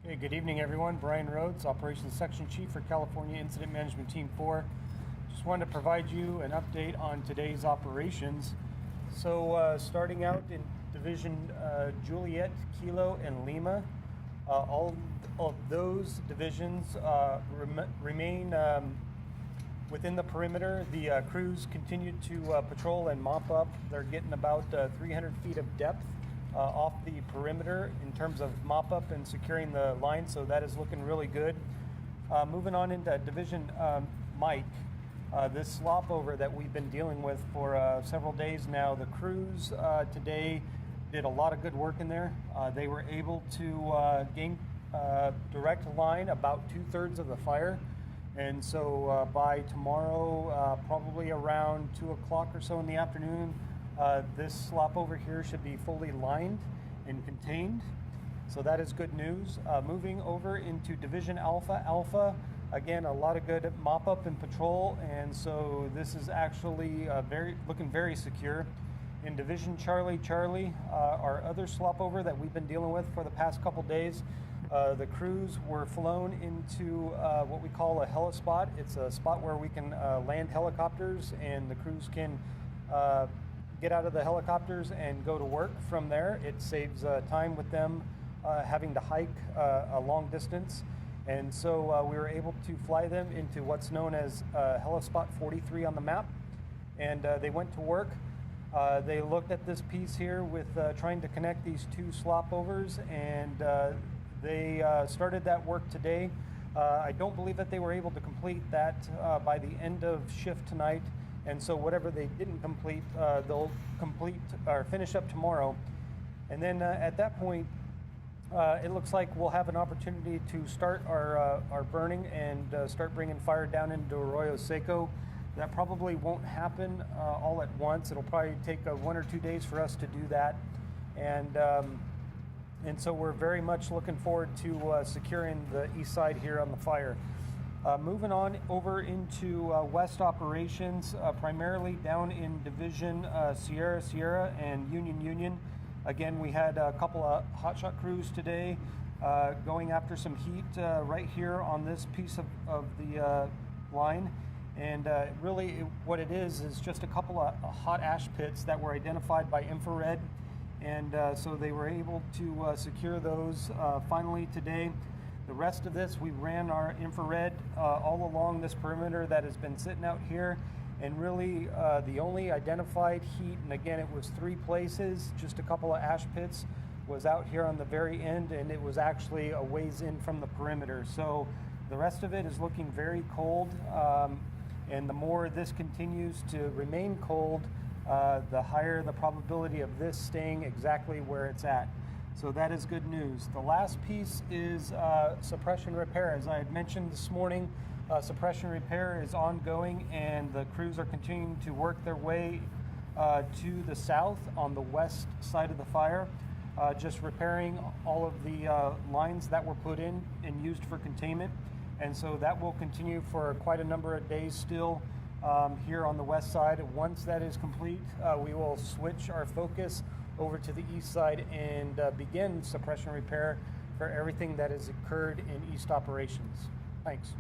Hey, good evening, everyone. Brian Rhodes, Operations Section Chief for California Incident Management Team 4. Just wanted to provide you an update on today's operations. So starting out in Division Juliet, Kilo, and Lima, all of those divisions remain within the perimeter. The crews continue to patrol and mop up. They're getting about 300 feet of depth off the perimeter in terms of mop up and securing the line, so that is looking really good. Moving on into Division Mike, this slop over that we've been dealing with for several days now, the crews today did a lot of good work in there. They were able to gain direct line about 2/3 of the fire, and so by tomorrow, probably around 2 o'clock or so in the afternoon, this slop over here should be fully lined and contained. So that is good news. Moving over into Division Alpha, again, a lot of good mop up and patrol, and so this is actually looking very secure. In Division Charlie, our other slop over that we've been dealing with for the past couple days, the crews were flown into what we call a heli-spot. It's a spot where we can land helicopters, and the crews can get out of the helicopters and go to work from there. It saves time with them having to hike a long distance. And so we were able to fly them into what's known as Helispot 43 on the map. And they went to work. They looked at this piece here with trying to connect these two slop overs, and they started that work today. I don't believe that they were able to complete that by the end of shift tonight. And so whatever they didn't complete, they'll complete or finish up tomorrow. And then at that point, it looks like we'll have an opportunity to start our burning and start bringing fire down into Arroyo Seco. That probably won't happen all at once. It'll probably take 1 or 2 days for us to do that. And so we're very much looking forward to securing the east side here on the fire. Moving on over into West Operations, primarily down in Division Sierra and Union. Again, we had a couple of hotshot crews today going after some heat right here on this piece of the line. And really what it is just a couple of hot ash pits that were identified by infrared. And so they were able to secure those finally today. The rest of this, we ran our infrared all along this perimeter that has been sitting out here, and really the only identified heat, and again it was 3 places, just a couple of ash pits, was out here on the very end, and it was actually a ways in from the perimeter. So the rest of it is looking very cold, and the more this continues to remain cold, the higher the probability of this staying exactly where it's at. So that is good news. The last piece is suppression repair. As I had mentioned this morning, suppression repair is ongoing, and the crews are continuing to work their way to the south on the west side of the fire, just repairing all of the lines that were put in and used for containment. And so that will continue for quite a number of days still here on the west side. Once that is complete, we will switch our focus over to the east side and begin suppression repair for everything that has occurred in East Operations. Thanks.